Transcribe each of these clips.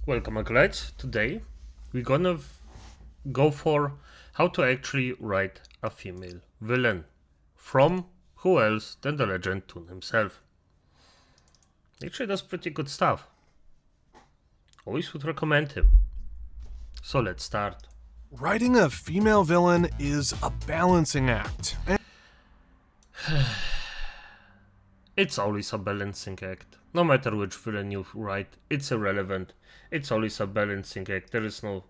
Welcome guys, today we're gonna go for how to actually write a female villain from who else than the legend Toon himself. Actually does pretty good stuff. Always would recommend him. So let's start. Writing a female villain is a balancing act. It's always a balancing act. No matter which villain you write, it's irrelevant. It's always a balancing act. There is no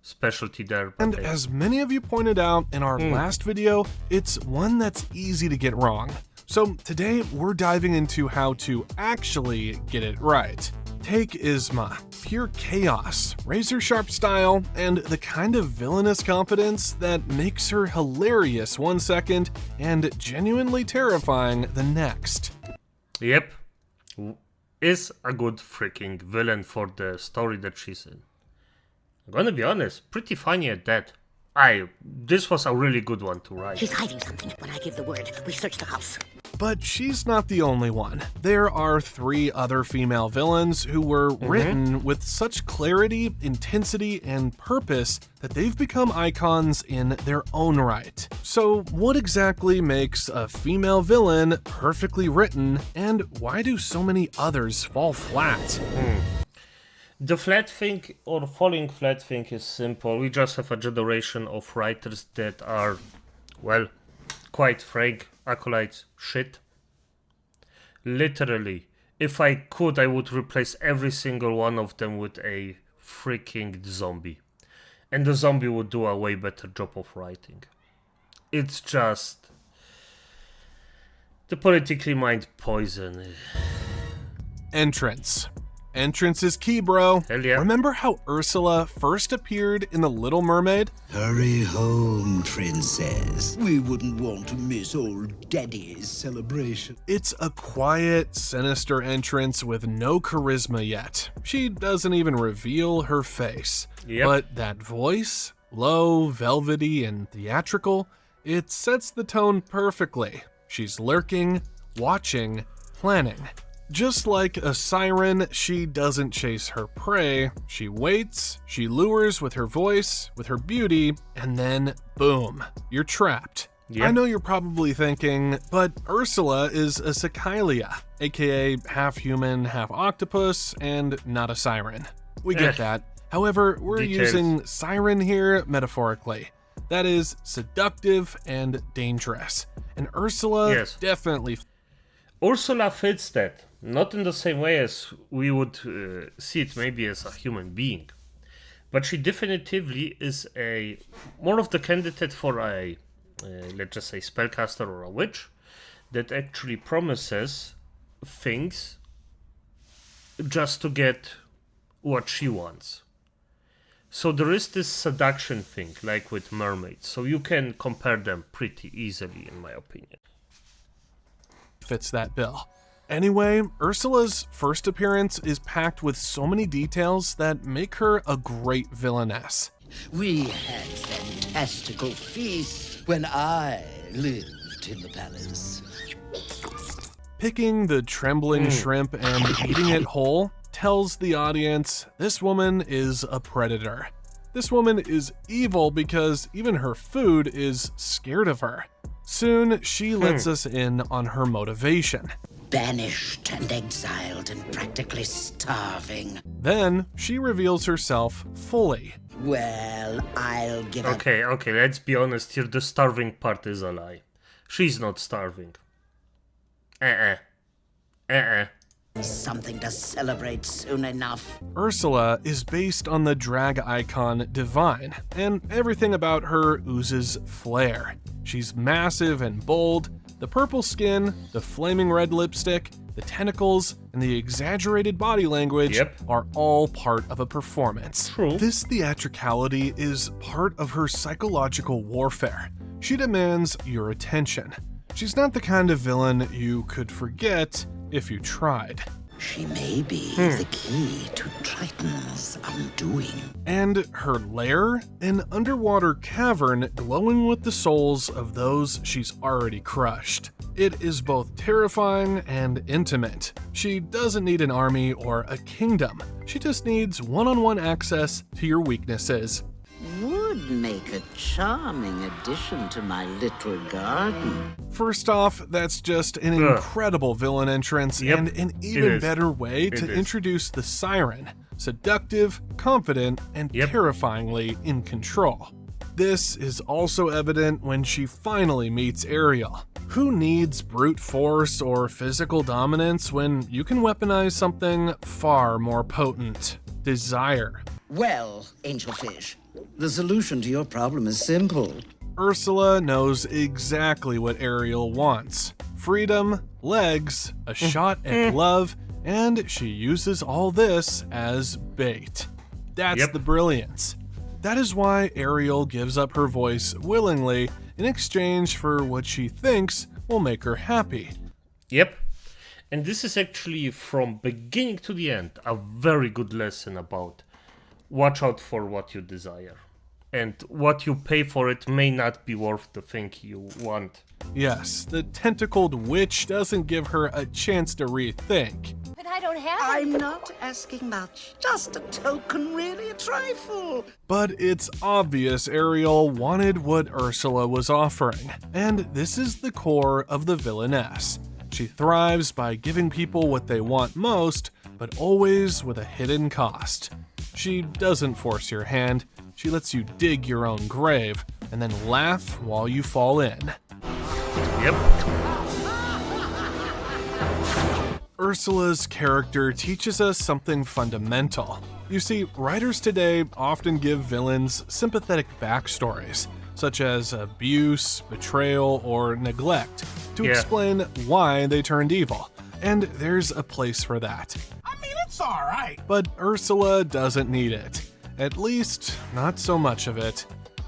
specialty there. And as many of you pointed out in our last video, it's one that's easy to get wrong. So today we're diving into how to actually get it right. Take Isma, pure chaos, razor-sharp style, and the kind of villainous confidence that makes her hilarious one second and genuinely terrifying the next. Yep, is a good freaking villain for the story that she's in. I'm gonna be honest, pretty funny at that. This was a really good one to write. She's hiding something. When I give the word, we search the house. But she's not the only one. There are 3 other female villains who were written with such clarity, intensity, and purpose that they've become icons in their own right. So what exactly makes a female villain perfectly written, and why do so many others fall flat? The flat thing or falling flat thing is simple. We just have a generation of writers that are, well, quite frank, acolytes shit. Literally, if I could, I would replace every single one of them with a freaking zombie. And the zombie would do a way better job of writing. It's just the politically minded poison. Entrance. Entrance is key, bro. Hell yeah. Remember how Ursula first appeared in The Little Mermaid? Hurry home, princess. We wouldn't want to miss old Daddy's celebration. It's a quiet, sinister entrance with no charisma yet. She doesn't even reveal her face. Yep. But that voice, low, velvety, and theatrical, it sets the tone perfectly. She's lurking, watching, planning. Just like a siren, she doesn't chase her prey. She waits, she lures with her voice, with her beauty, and then boom, you're trapped. Yep. I know you're probably thinking, but Ursula is a Cicalia, aka half human, half octopus, and not a siren. We get that. However, we're using siren here metaphorically. That is seductive and dangerous. And Ursula definitely. Ursula fits that. Not in the same way as we would see it maybe as a human being. But she definitively is more of the candidate for a, let's just say, spellcaster or a witch that actually promises things just to get what she wants. So there is this seduction thing, like with mermaids. So you can compare them pretty easily, in my opinion. Fits that bill. Anyway, Ursula's first appearance is packed with so many details that make her a great villainess. We had fantastical feasts when I lived in the palace. Picking the trembling shrimp and eating it whole tells the audience this woman is a predator. This woman is evil because even her food is scared of her. Soon, she lets us in on her motivation. Banished and exiled and practically starving. Then, she reveals herself fully. Well, I'll give up. Okay, let's be honest here. The starving part is a lie. She's not starving. Something to celebrate soon enough. Ursula is based on the drag icon Divine, and everything about her oozes flair. She's massive and bold. The purple skin, the flaming red lipstick, the tentacles, and the exaggerated body language are all part of a performance. True. This theatricality is part of her psychological warfare. She demands your attention. She's not the kind of villain you could forget if you tried. She may be the key to Triton's undoing. doing. And her lair? An underwater cavern glowing with the souls of those she's already crushed. It is both terrifying and intimate. She doesn't need an army or a kingdom. She just needs one-on-one access to your weaknesses. Would make a charming addition to my little garden. First off, that's just an incredible villain entrance and an even better way to introduce the Siren. Seductive, confident, and terrifyingly in control. This is also evident when she finally meets Ariel. Who needs brute force or physical dominance when you can weaponize something far more potent? Desire. Well, Angelfish, the solution to your problem is simple. Ursula knows exactly what Ariel wants. Freedom, legs, a shot at love, and she uses all this as bait. That's the brilliance. That is why Ariel gives up her voice willingly in exchange for what she thinks will make her happy. Yep. And this is actually, from beginning to the end, a very good lesson about watch out for what you desire. And what you pay for it may not be worth the thing you want. Yes, the tentacled witch doesn't give her a chance to rethink. But I don't have I'm not asking much, just a token, really, a trifle. But it's obvious Ariel wanted what Ursula was offering, and this is the core of the villainess. She thrives by giving people what they want most, but always with a hidden cost. She doesn't force your hand, she lets you dig your own grave, and then laugh while you fall in. Yep. Ursula's character teaches us something fundamental. You see, writers today often give villains sympathetic backstories, such as abuse, betrayal, or neglect, to explain why they turned evil. And there's a place for that. I mean, it's alright. But Ursula doesn't need it. At least, not so much of it.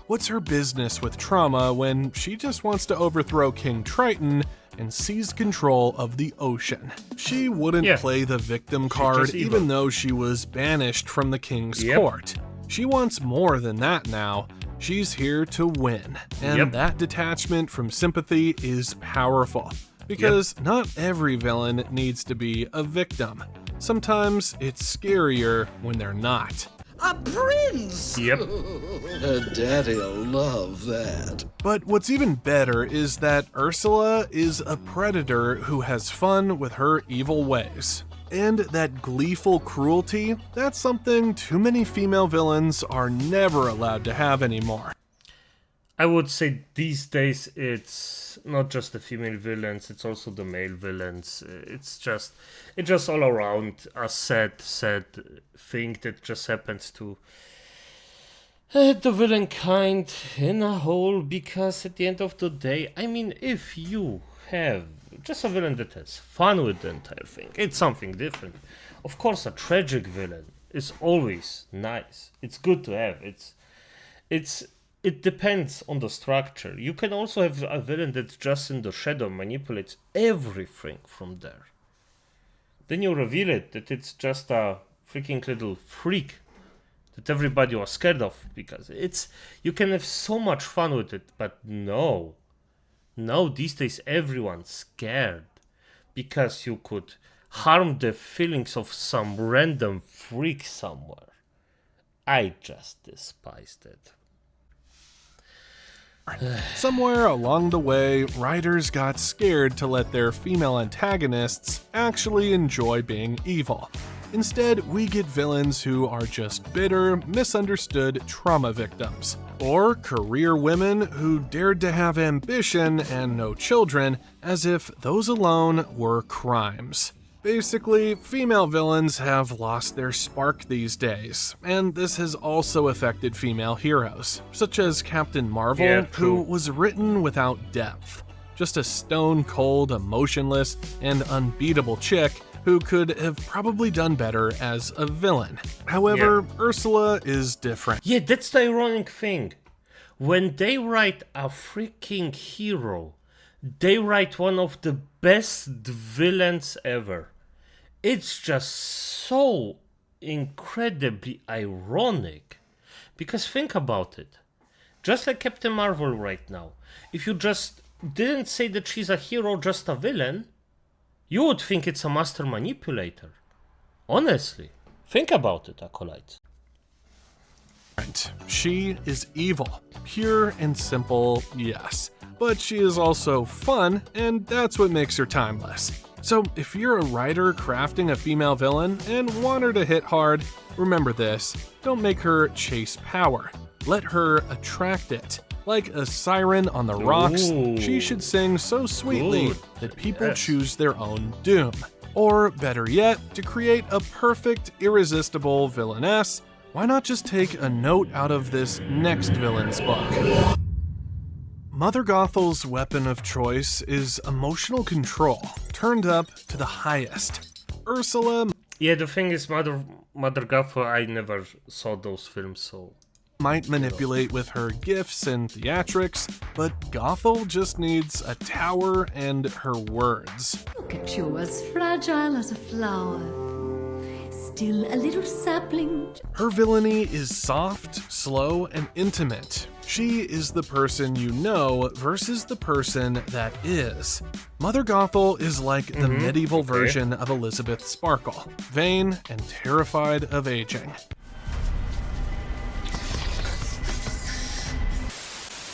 What's her business with trauma when she just wants to overthrow King Triton and seize control of the ocean? She wouldn't play the victim card even though she was banished from the king's court. She wants more than that now. She's here to win. And that detachment from sympathy is powerful. Because not every villain needs to be a victim. Sometimes it's scarier when they're not. A prince! Yep. Daddy'll love that. But what's even better is that Ursula is a predator who has fun with her evil ways. And that gleeful cruelty, that's something too many female villains are never allowed to have anymore. I would say these days it's not just the female villains, it's also the male villains. It's just all around a sad thing that just happens to the villain kind in a whole, because at the end of the day, I mean, if you have just a villain that has fun with the entire thing, it's something different. Of course, a tragic villain is always nice. It's good to have. It depends on the structure. You can also have a villain that's just in the shadow, manipulates everything from there. Then you reveal it that it's just a freaking little freak that everybody was scared of, because you can have so much fun with it, but no, these days everyone's scared because you could harm the feelings of some random freak somewhere. I just despised it. Somewhere along the way, writers got scared to let their female antagonists actually enjoy being evil. Instead, we get villains who are just bitter, misunderstood trauma victims. Or career women who dared to have ambition and no children, as if those alone were crimes. Basically, female villains have lost their spark these days, and this has also affected female heroes, such as Captain Marvel, who was written without depth. Just a stone-cold, emotionless, and unbeatable chick who could have probably done better as a villain. However, Ursula is different. Yeah, that's the ironic thing. When they write a freaking hero, they write one of the best villains ever. It's just so incredibly ironic. Because think about it. Just like Captain Marvel right now, if you just didn't say that she's a hero, just a villain, you would think it's a master manipulator. Honestly, think about it, Acolytes. She is evil. Pure and simple, yes. But she is also fun, and that's what makes her timeless. So if you're a writer crafting a female villain and want her to hit hard, remember this: don't make her chase power. Let her attract it. Like a siren on the rocks, she should sing so sweetly that people choose their own doom. Or better yet, to create a perfect, irresistible villainess, why not just take a note out of this next villain's book? Mother Gothel's weapon of choice is emotional control, turned up to the highest. Ursula... Yeah, the thing is, Mother Gothel, I never saw those films, so... might manipulate with her gifts and theatrics, but Gothel just needs a tower and her words. Look at you, as fragile as a flower. Still a little sapling. Her villainy is soft, slow, and intimate. She is the person you know versus the person that is. Mother Gothel is like the medieval version of Elizabeth Sparkle, vain and terrified of aging.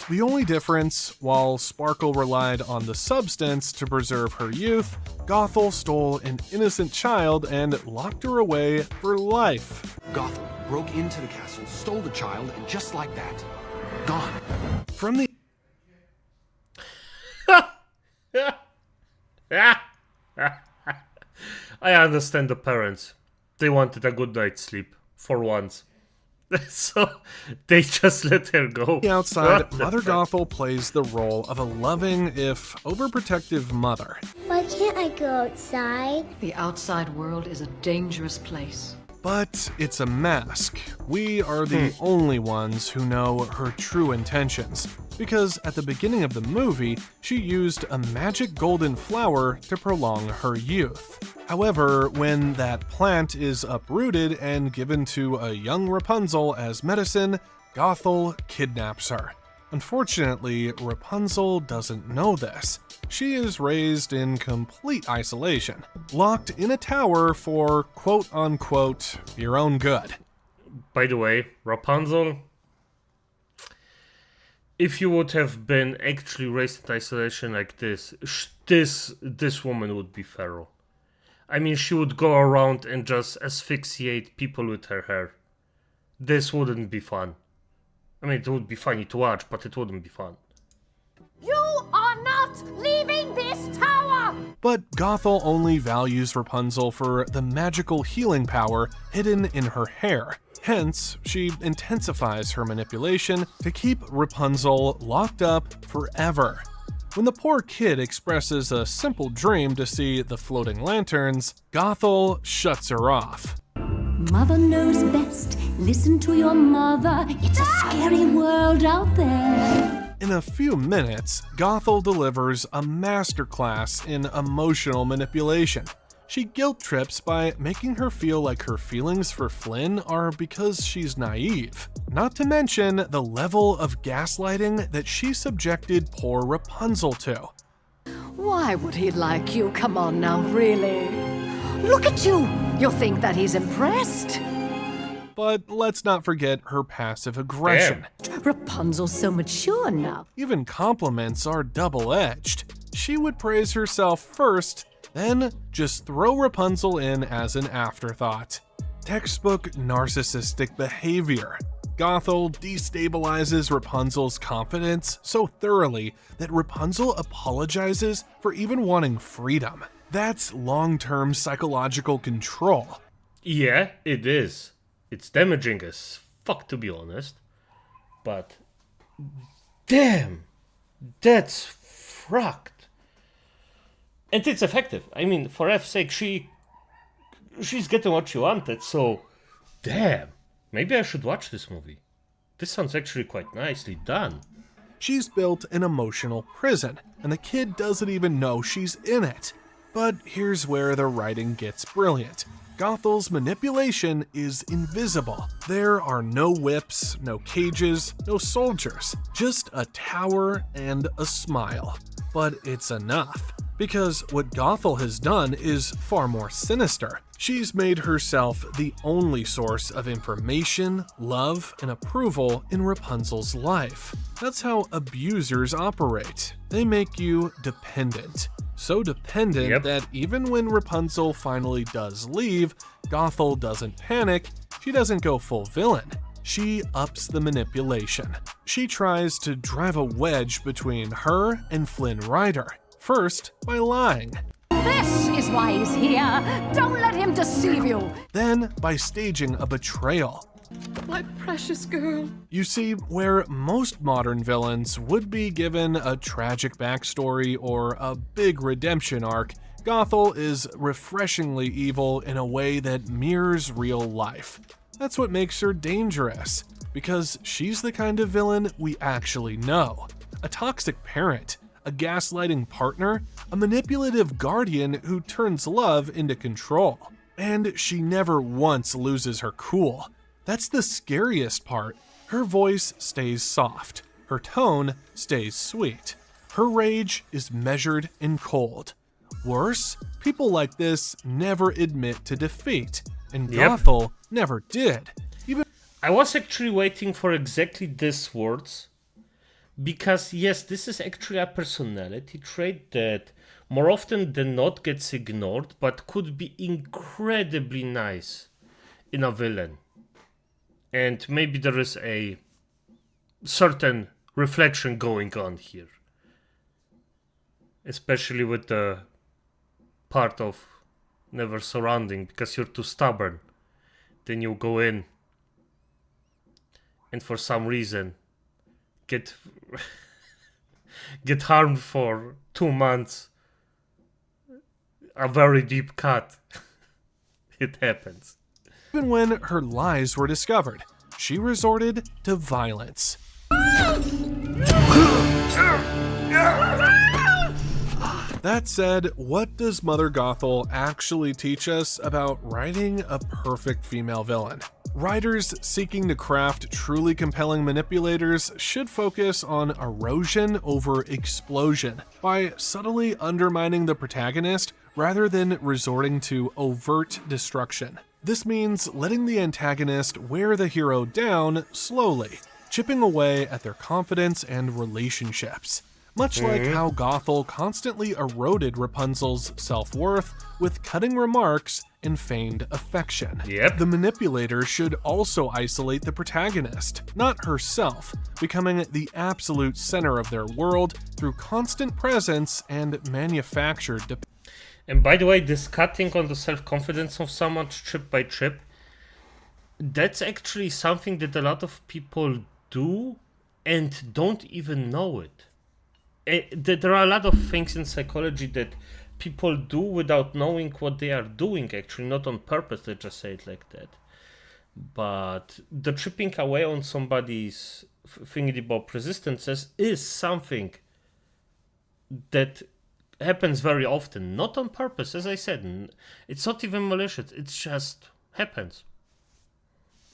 The only difference, while Sparkle relied on the substance to preserve her youth, Gothel stole an innocent child and locked her away for life. Gothel broke into the castle, stole the child, and just like that, gone. From the I understand the parents. They wanted a good night's sleep, for once. So they just let her go. outside, Mother Gothel plays the role of a loving, if overprotective mother. Why can't I go outside? The outside world is a dangerous place. But it's a mask. We are the only ones who know her true intentions. Because at the beginning of the movie, she used a magic golden flower to prolong her youth. However, when that plant is uprooted and given to a young Rapunzel as medicine, Gothel kidnaps her. Unfortunately, Rapunzel doesn't know this. She is raised in complete isolation, locked in a tower for quote-unquote your own good. By the way, Rapunzel, if you would have been actually raised in isolation like this, this woman would be feral. I mean, she would go around and just asphyxiate people with her hair. This wouldn't be fun. I mean, it would be funny to watch, but it wouldn't be fun. You are not leaving this tower! But Gothel only values Rapunzel for the magical healing power hidden in her hair. Hence, she intensifies her manipulation to keep Rapunzel locked up forever. When the poor kid expresses a simple dream to see the floating lanterns, Gothel shuts her off. Mother knows best. Listen to your mother. It's a scary world out there. In a few minutes, Gothel delivers a masterclass in emotional manipulation. She guilt trips by making her feel like her feelings for Flynn are because she's naive. Not to mention the level of gaslighting that she subjected poor Rapunzel to. Why would he like you? Come on now, really? Look at you! You'll think that he's impressed. But let's not forget her passive aggression. Rapunzel's so mature now. Even compliments are double-edged. She would praise herself first, then just throw Rapunzel in as an afterthought. Textbook narcissistic behavior. Gothel destabilizes Rapunzel's confidence so thoroughly that Rapunzel apologizes for even wanting freedom. That's long-term psychological control. Yeah, it is. It's damaging as fuck, to be honest. But damn, that's fucked. And it's effective. I mean, for F's sake, she's getting what she wanted, so damn. Maybe I should watch this movie. This sounds actually quite nicely done. She's built an emotional prison, and the kid doesn't even know she's in it. But here's where the writing gets brilliant. Gothel's manipulation is invisible. There are no whips, no cages, no soldiers, just a tower and a smile. But it's enough, because what Gothel has done is far more sinister. She's made herself the only source of information, love, and approval in Rapunzel's life. That's how abusers operate. They make you dependent. So dependent that even when Rapunzel finally does leave, Gothel doesn't panic, she doesn't go full villain. She ups the manipulation. She tries to drive a wedge between her and Flynn Rider, first by lying. This is why he's here. Don't let him deceive you. Then by staging a betrayal. My precious girl. You see, where most modern villains would be given a tragic backstory or a big redemption arc, Gothel is refreshingly evil in a way that mirrors real life. That's what makes her dangerous, because she's the kind of villain we actually know. A toxic parent, a gaslighting partner, a manipulative guardian who turns love into control. And she never once loses her cool. That's the scariest part. Her voice stays soft. Her tone stays sweet. Her rage is measured and cold. Worse, people like this never admit to defeat, and Gothel never did. I was actually waiting for exactly these words, because yes, this is actually a personality trait that more often than not gets ignored, but could be incredibly nice in a villain. And maybe there is a certain reflection going on here. Especially with the part of never surrounding, because you're too stubborn. Then you go in and for some reason get harmed for 2 months. A very deep cut. It happens. Even when her lies were discovered, she resorted to violence. That said, what does Mother Gothel actually teach us about writing a perfect female villain? Writers seeking to craft truly compelling manipulators should focus on erosion over explosion, by subtly undermining the protagonist rather than resorting to overt destruction. This means letting the antagonist wear the hero down slowly, chipping away at their confidence and relationships. Much like how Gothel constantly eroded Rapunzel's self-worth with cutting remarks and feigned affection. The manipulator should also isolate the protagonist, not herself, becoming the absolute center of their world through constant presence and manufactured dependence. And by the way, this cutting on the self-confidence of someone chip by chip, that's actually something that a lot of people do and don't even know it. There are a lot of things in psychology that people do without knowing what they are doing, actually, not on purpose, let's just say it like that. But the chipping away on somebody's thingy-bob resistances is something that happens very often, not on purpose, as I said. It's not even malicious, it just happens.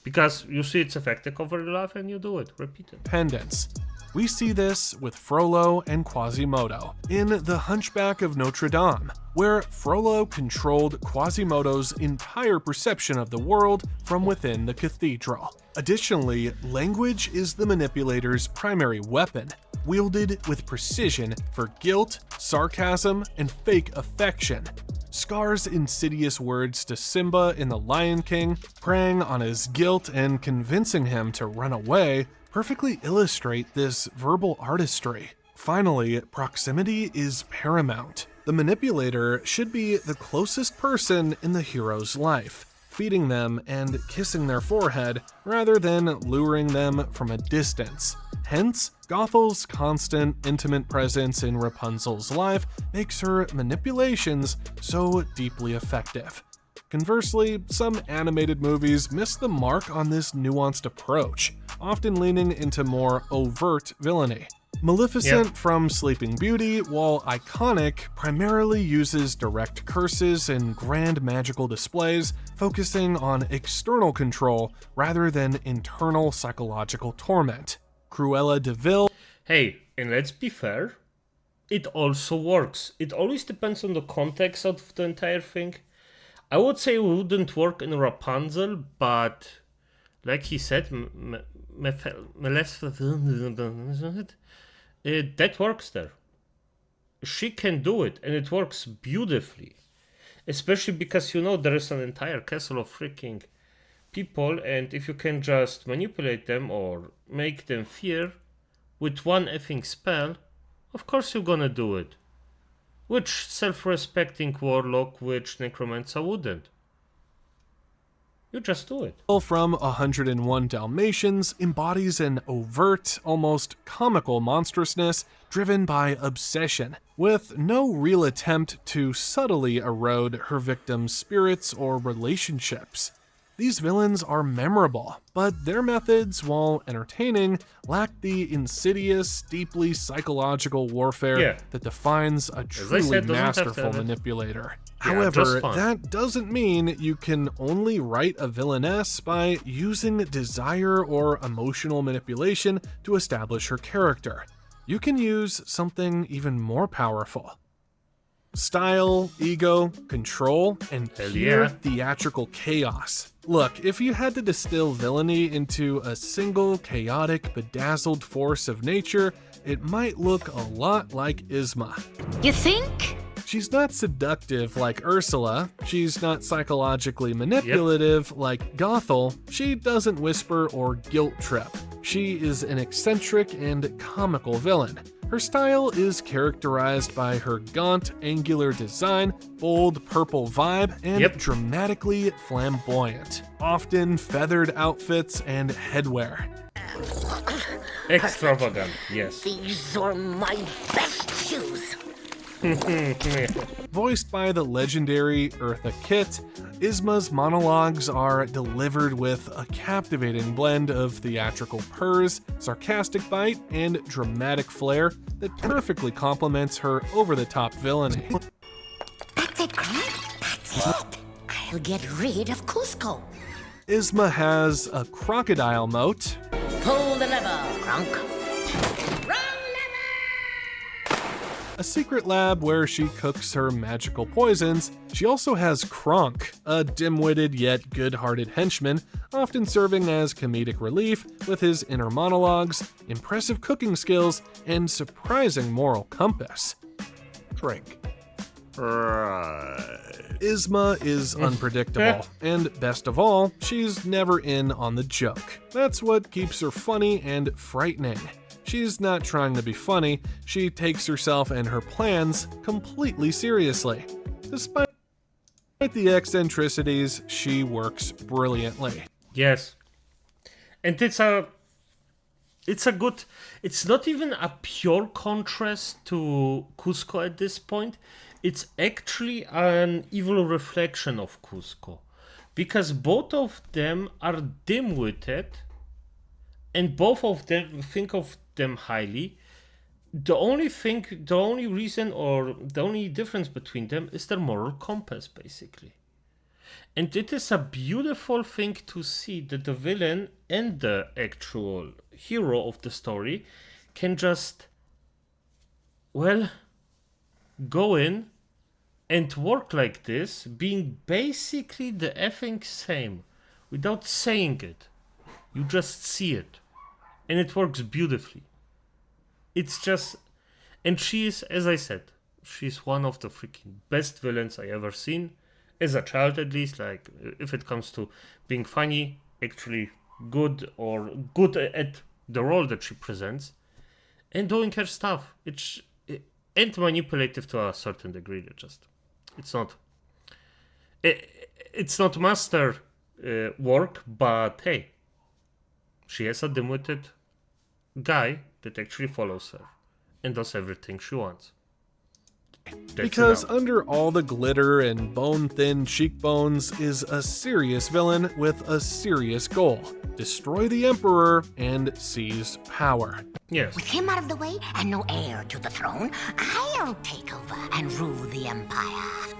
Because you see its effect over your life and you do it, repeat it. Pendants. We see this with Frollo and Quasimodo in The Hunchback of Notre Dame, where Frollo controlled Quasimodo's entire perception of the world from within the cathedral. Additionally, language is the manipulator's primary weapon, wielded with precision for guilt, sarcasm, and fake affection. Scar's insidious words to Simba in The Lion King, preying on his guilt and convincing him to run away, perfectly illustrate this verbal artistry. Finally, proximity is paramount. The manipulator should be the closest person in the hero's life, feeding them and kissing their forehead rather than luring them from a distance. Hence, Gothel's constant, intimate presence in Rapunzel's life makes her manipulations so deeply effective. Conversely, some animated movies miss the mark on this nuanced approach, often leaning into more overt villainy. Maleficent from Sleeping Beauty, while iconic, primarily uses direct curses and grand magical displays, focusing on external control rather than internal psychological torment. Cruella de Vil. Hey, and let's be fair, it also works. It always depends on the context of the entire thing. I would say it wouldn't work in Rapunzel, but like he said, that works there. She can do it, and it works beautifully. Especially because, you know, there is an entire castle of freaking people, and if you can just manipulate them or make them fear with one effing spell, of course you're gonna do it. Which self-respecting warlock, which necromancer wouldn't? You just do it. From 101 Dalmatians embodies an overt, almost comical monstrousness driven by obsession, with no real attempt to subtly erode her victims' spirits or relationships. These villains are memorable, but their methods, while entertaining, lack the insidious, deeply psychological warfare that defines a truly masterful manipulator. However, that doesn't mean you can only write a villainess by using desire or emotional manipulation to establish her character. You can use something even more powerful. Style, ego, control, and pure theatrical chaos. Look, if you had to distill villainy into a single chaotic, bedazzled force of nature, it might look a lot like Yzma. You think? She's not seductive like Ursula, she's not psychologically manipulative like Gothel, she doesn't whisper or guilt trip. She is an eccentric and comical villain. Her style is characterized by her gaunt, angular design, bold purple vibe, and dramatically flamboyant, often feathered outfits and headwear. Extravagant, yes. These are my best shoes. Voiced by the legendary Eartha Kitt, Yzma's monologues are delivered with a captivating blend of theatrical purrs, sarcastic bite, and dramatic flair that perfectly complements her over-the-top villainy. That's it, Grant. That's it. I'll get rid of Cusco. Yzma has a crocodile moat. Pull the lever, Kronk. A secret lab where she cooks her magical poisons. She also has Kronk, a dim-witted yet good-hearted henchman, often serving as comedic relief with his inner monologues, impressive cooking skills, and surprising moral compass. Drink. Yzma is unpredictable, and best of all, she's never in on the joke. That's what keeps her funny and frightening. She's not trying to be funny, she takes herself and her plans completely seriously. Despite the eccentricities, she works brilliantly. Yes. And it's not even a pure contrast to Cusco at this point. It's actually an evil reflection of Cusco. Because both of them are dim-witted, and both of them think of them highly. The only reason or the only difference between them is their moral compass, basically. And it is a beautiful thing to see that the villain and the actual hero of the story can just, well, go in and work like this, being basically the effing same, without saying it. You just see it. And it works beautifully. It's just... And she is, as I said, she's one of the freaking best villains I ever seen. As a child, at least. Like, if it comes to being funny, actually good or good at the role that she presents. And doing her stuff. And manipulative to a certain degree. It's not master work, but hey. She has a dim-witted guy that actually follows her and does everything she wants. Because under all the glitter and bone-thin cheekbones is a serious villain with a serious goal. destroy the Emperor, and seize power. Yes. With him out of the way and no heir to the throne, I'll take over and rule the Empire.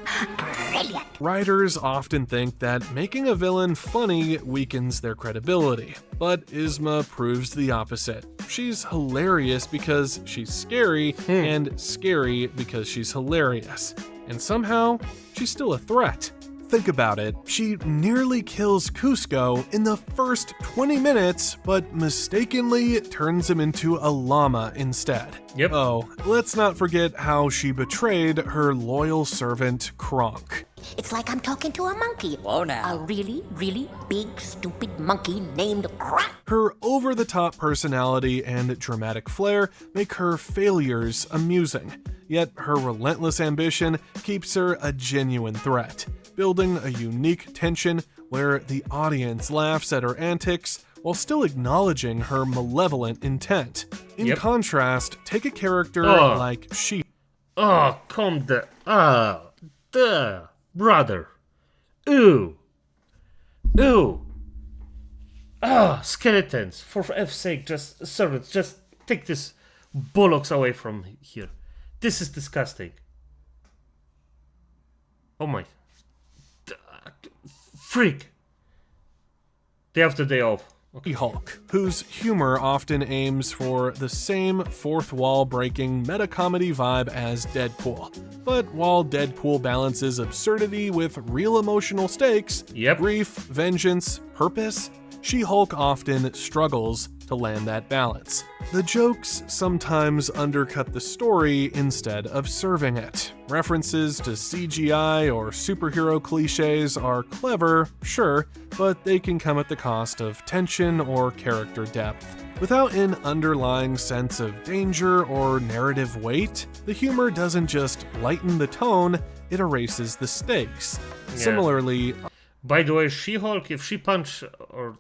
Brilliant! Writers often think that making a villain funny weakens their credibility, but Yzma proves the opposite. She's hilarious because she's scary, and scary because she's hilarious. And somehow, she's still a threat. Think about it, she nearly kills Cusco in the first 20 minutes, but mistakenly turns him into a llama instead. Yep. Oh, let's not forget how she betrayed her loyal servant, Kronk. It's like I'm talking to a monkey. Whoa now. A really, really big, stupid monkey named Crap. Her over-the-top personality and dramatic flair make her failures amusing, yet her relentless ambition keeps her a genuine threat, building a unique tension where the audience laughs at her antics while still acknowledging her malevolent intent. In contrast, take a character like She. Oh, come the... brother. Ooh. Ooh. Skeletons. For F's sake, just servants, just take this bollocks away from here. This is disgusting. Oh my... freak. Day after day off. Okay. Hulk, whose humor often aims for the same fourth wall breaking meta-comedy vibe as Deadpool. But while Deadpool balances absurdity with real emotional stakes, grief, vengeance, purpose, She-Hulk often struggles to land that balance. The jokes sometimes undercut the story instead of serving it. References to CGI or superhero cliches are clever, sure, but they can come at the cost of tension or character depth. Without an underlying sense of danger or narrative weight, the humor doesn't just lighten the tone, it erases the stakes. Yeah. Similarly... By the way, She-Hulk, if she punch or...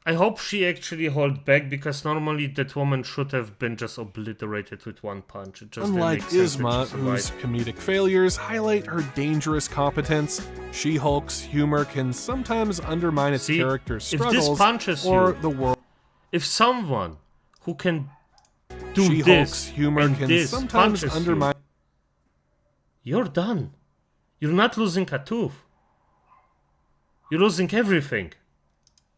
I hope she actually hold back, because normally that woman should have been just obliterated with one punch. It just unlike didn't make sense Yzma, that she whose survived. comedic failures highlight her dangerous competence, She-Hulk's humor can sometimes undermine its character's if struggles this punches or you, the world. If someone who can do She-Hulk's this humor and can this sometimes punches undermine. you're done. You're not losing a tooth. You're losing everything.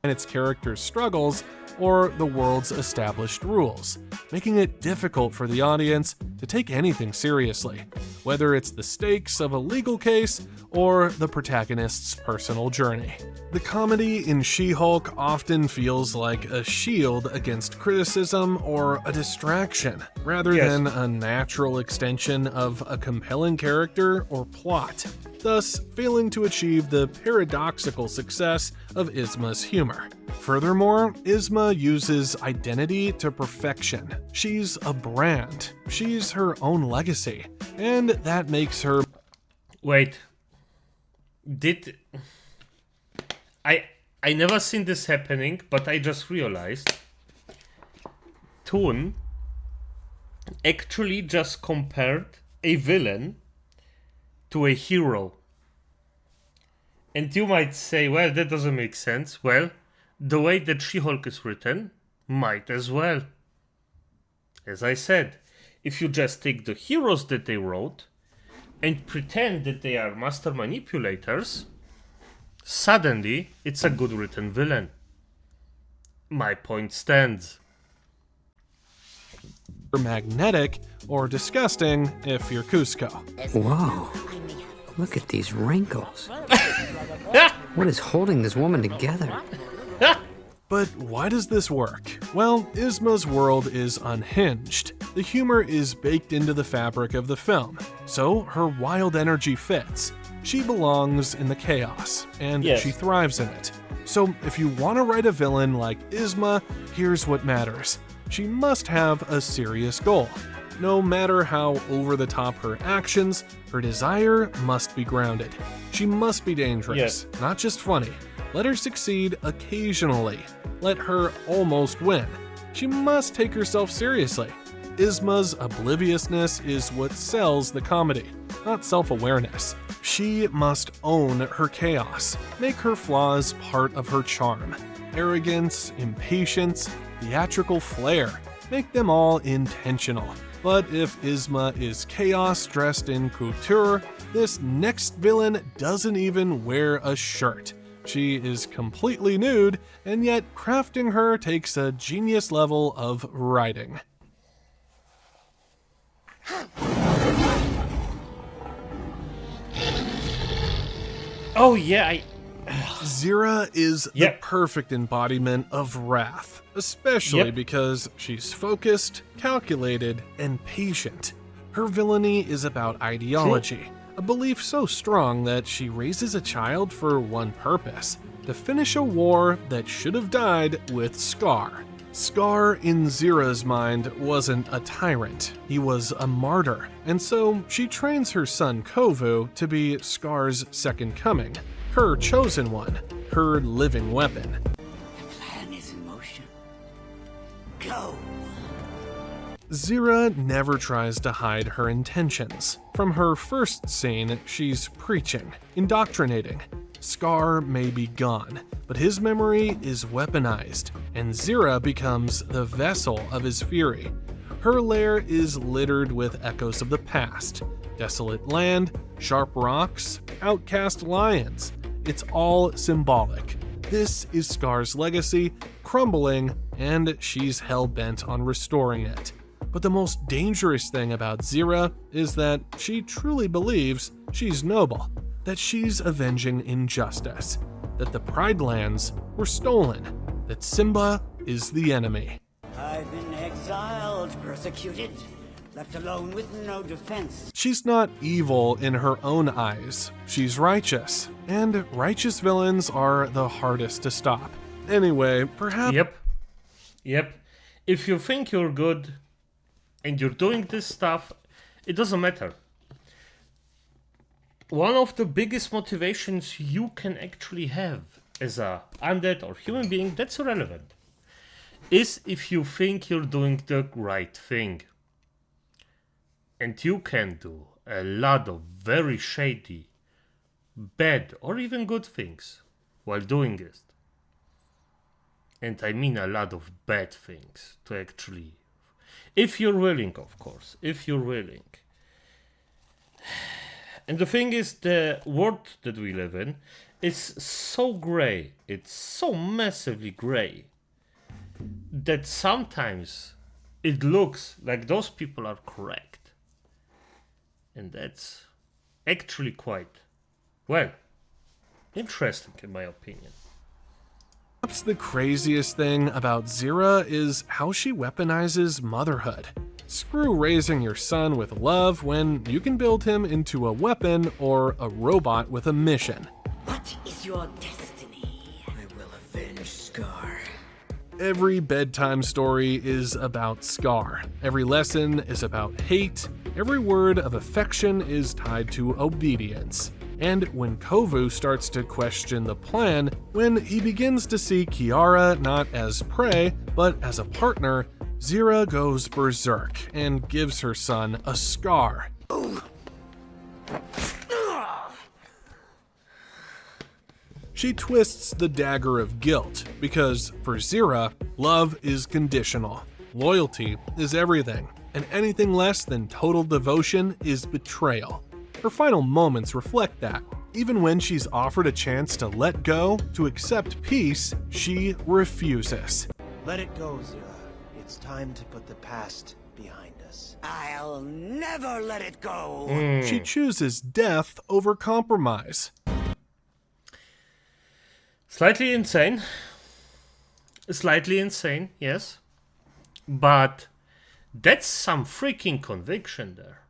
And its character's struggles or the world's established rules, making it difficult for the audience to take anything seriously, whether it's the stakes of a legal case or the protagonist's personal journey. The comedy in She-Hulk often feels like a shield against criticism or a distraction, rather than a natural extension of a compelling character or plot, thus failing to achieve the paradoxical success of Yzma's humor. Furthermore, Yzma uses identity to perfection. She's a brand. She's her own legacy. And that makes her... Wait. I never seen this happening, but I just realized Toon actually just compared a villain to a hero. And you might say, well, that doesn't make sense. Well, the way that She-Hulk is written might as well. As I said, if you just take the heroes that they wrote and pretend that they are master manipulators, suddenly it's a good written villain. My point stands. Magnetic or disgusting if you're Cusco. Whoa, look at these wrinkles. What is holding this woman together? But why does this work? Well, Yzma's world is unhinged. The humor is baked into the fabric of the film, so her wild energy fits. She belongs in the chaos, and she thrives in it. So if you want to write a villain like Yzma, here's what matters. She must have a serious goal. No matter how over-the-top her actions, her desire must be grounded. She must be dangerous, not just funny. Let her succeed occasionally. Let her almost win. She must take herself seriously. Yzma's obliviousness is what sells the comedy. not self-awareness. She must own her chaos, make her flaws part of her charm. Arrogance, impatience, theatrical flair, make them all intentional. But if Yzma is chaos dressed in couture, this next villain doesn't even wear a shirt. She is completely nude, and yet crafting her takes a genius level of writing. Oh yeah, Zira is the perfect embodiment of wrath, especially because she's focused, calculated, and patient. Her villainy is about ideology, a belief so strong that she raises a child for one purpose: to finish a war that should have died with Scar. Scar, in Zira's mind, wasn't a tyrant, he was a martyr, and so she trains her son Kovu to be Scar's second coming, her chosen one, her living weapon. The plan is in motion. Go! Zira never tries to hide her intentions. From her first scene, she's preaching, indoctrinating. Scar may be gone, but his memory is weaponized, and Zira becomes the vessel of his fury. Her lair is littered with echoes of the past: desolate land, sharp rocks, outcast lions. It's all symbolic. This is Scar's legacy, crumbling, and she's hell-bent on restoring it. But the most dangerous thing about Zira is that she truly believes she's noble, that she's avenging injustice, that the Pride Lands were stolen, that Simba is the enemy. I've been exiled, persecuted, left alone with no defense. She's not evil in her own eyes, she's righteous, and righteous villains are the hardest to stop. Anyway, perhaps... Yep. If you think you're good and you're doing this stuff, it doesn't matter. One of the biggest motivations you can actually have as a undead or human being, that's irrelevant, is if you think you're doing the right thing. And you can do a lot of very shady, bad, or even good things while doing it. And I mean a lot of bad things to actually... If you're willing, of course. If you're willing. And the thing is, the world that we live in is so grey. It's so massively grey that sometimes it looks like those people are correct. And that's actually quite, well, interesting in my opinion. Perhaps the craziest thing about Zira is how she weaponizes motherhood. Screw raising your son with love when you can build him into a weapon or a robot with a mission. What is your destiny? I will avenge Scar. Every bedtime story is about Scar. Every lesson is about hate. Every word of affection is tied to obedience. And when Kovu starts to question the plan, when he begins to see Kiara not as prey, but as a partner, Zira goes berserk and gives her son a scar. She twists the dagger of guilt, because for Zira, love is conditional, loyalty is everything, and anything less than total devotion is betrayal. Her final moments reflect that. Even when she's offered a chance to let go, to accept peace, she refuses. Let it go, Zira. It's time to put the past behind us. I'll never let it go. She chooses death over compromise. Slightly insane. Slightly insane, yes. But that's some freaking conviction there.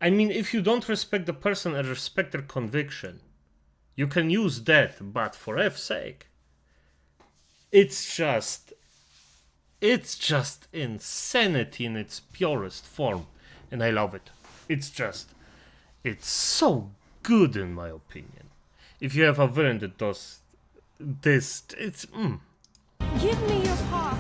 I mean, if you don't respect the person and respect their conviction, you can use that, but for F's sake, it's just insanity in its purest form, and I love it. It's so good in my opinion. If you have a villain that does this, it's Give me your paw.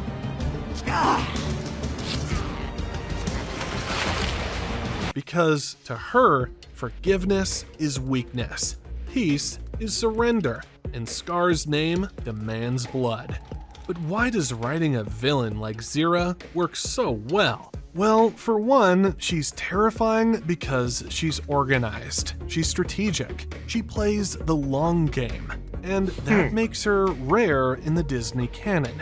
because to her, forgiveness is weakness, peace is surrender, and Scar's name demands blood. But why does writing a villain like Zira work so well? Well, for one, she's terrifying because she's organized, she's strategic, she plays the long game, and that makes her rare in the Disney canon.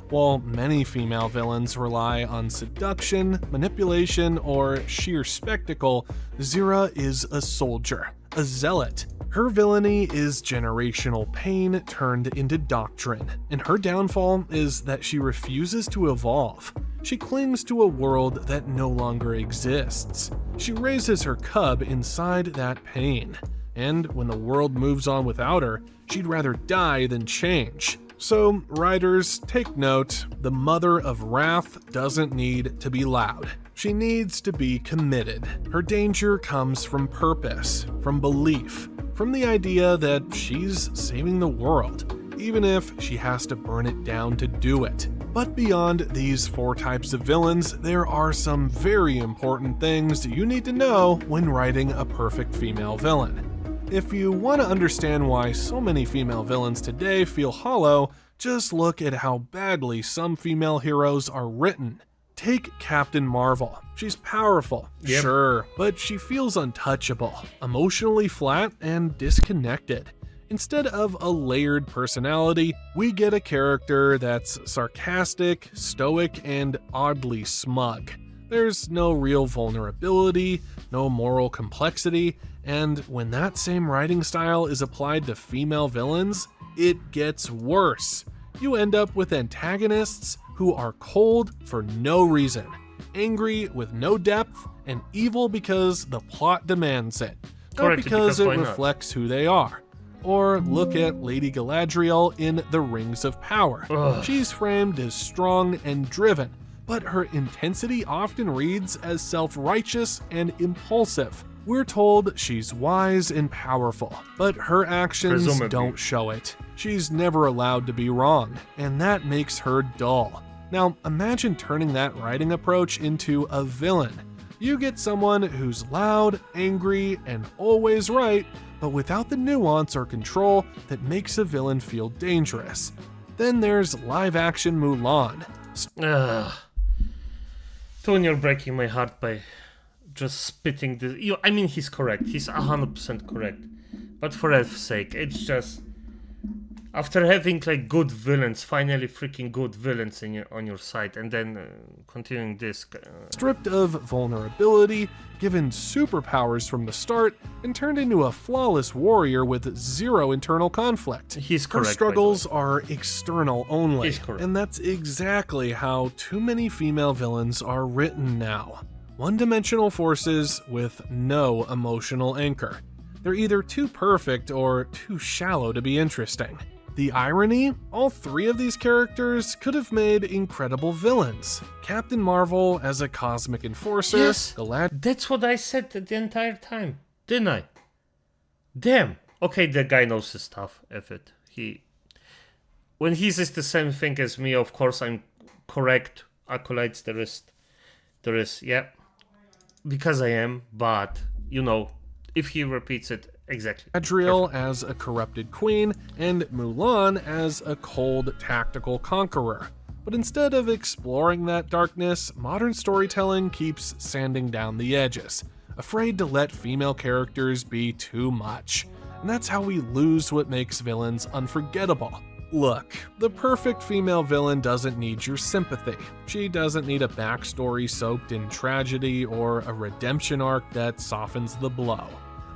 While many female villains rely on seduction, manipulation, or sheer spectacle, Zira is a soldier, a zealot. Her villainy is generational pain turned into doctrine, and her downfall is that she refuses to evolve. She clings to a world that no longer exists. She raises her cub inside that pain, and when the world moves on without her, she'd rather die than change. So, writers, take note, the mother of wrath doesn't need to be loud. She needs to be committed. Her danger comes from purpose, from belief, from the idea that she's saving the world, even if she has to burn it down to do it. But beyond these 4 types of villains, there are some very important things you need to know when writing a perfect female villain. If you want to understand why so many female villains today feel hollow, just look at how badly some female heroes are written. Take Captain Marvel. She's powerful, sure, but she feels untouchable, emotionally flat, and disconnected. Instead of a layered personality, we get a character that's sarcastic, stoic, and oddly smug. There's no real vulnerability, no moral complexity, and when that same writing style is applied to female villains, it gets worse. You end up with antagonists who are cold for no reason, angry with no depth, and evil because the plot demands it, not because it reflects who they are. Or look at Lady Galadriel in The Rings of Power. She's framed as strong and driven, but her intensity often reads as self-righteous and impulsive. We're told she's wise and powerful, but her actions don't show it. She's never allowed to be wrong, and that makes her dull. Now, imagine turning that writing approach into a villain. You get someone who's loud, angry, and always right, but without the nuance or control that makes a villain feel dangerous. Then there's live-action Mulan. Tony, you're breaking my heart by just spitting this. I mean, he's correct. He's 100% correct. But for F's sake, it's just... After having like good villains, finally freaking good villains on your side, and then continuing this... Stripped of vulnerability, given superpowers from the start, and turned into a flawless warrior with 0 internal conflict. He's correct. Her struggles are external only. He's correct. And that's exactly how too many female villains are written now. One-dimensional forces with no emotional anchor. They're either too perfect or too shallow to be interesting. The irony? All 3 of these characters could have made incredible villains. Captain Marvel as a cosmic enforcer. Yes, that's what I said the entire time, didn't I? Damn. Okay, the guy knows his stuff. F it. When he says the same thing as me, of course I'm correct. Accolades there is, yeah. Because I am, but, you know, if he repeats it, exactly. Galadriel as a corrupted queen, and Mulan as a cold, tactical conqueror. But instead of exploring that darkness, modern storytelling keeps sanding down the edges, afraid to let female characters be too much. And that's how we lose what makes villains unforgettable. Look, the perfect female villain doesn't need your sympathy. She doesn't need a backstory soaked in tragedy or a redemption arc that softens the blow.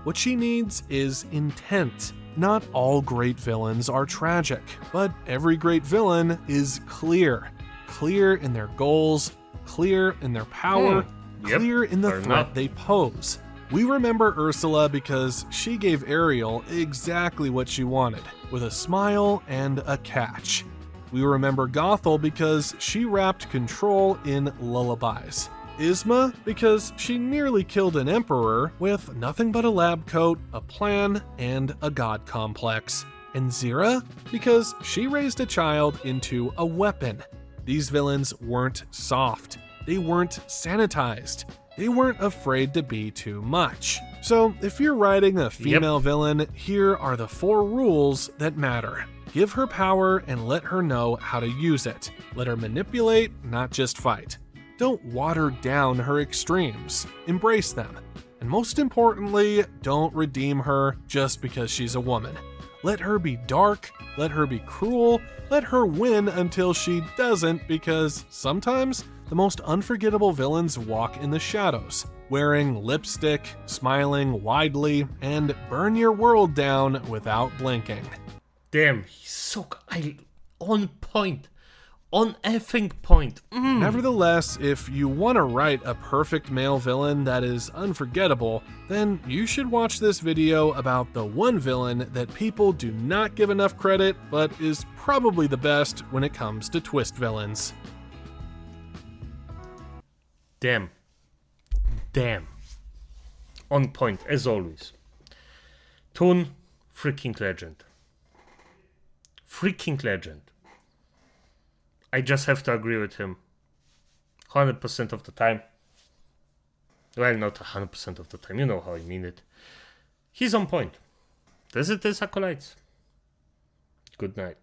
What she needs is intent. Not all great villains are tragic, but every great villain is clear. Clear in their goals, clear in their power, clear in the threat they pose. We remember Ursula because she gave Ariel exactly what she wanted, with a smile and a catch. We remember Gothel because she wrapped control in lullabies. Isma because she nearly killed an emperor with nothing but a lab coat, a plan, and a god complex. And Zira because she raised a child into a weapon. These villains weren't soft. They weren't sanitized. they weren't afraid to be too much. So if you're writing a female villain, here are the 4 rules that matter. Give her power and let her know how to use it. Let her manipulate, not just fight. Don't water down her extremes. Embrace them. And most importantly, don't redeem her just because she's a woman. Let her be dark, let her be cruel, let her win until she doesn't, because sometimes the most unforgettable villains walk in the shadows, wearing lipstick, smiling widely, and burn your world down without blinking. Damn, he's so on point. On effing point. Nevertheless, if you want to write a perfect male villain that is unforgettable, then you should watch this video about the one villain that people do not give enough credit, but is probably the best when it comes to twist villains. Damn. On point, as always. Toon, freaking legend. Freaking legend. I just have to agree with him. 100% of the time. Well, not 100% of the time. You know how I mean it. He's on point. This is Acolytes. Good night.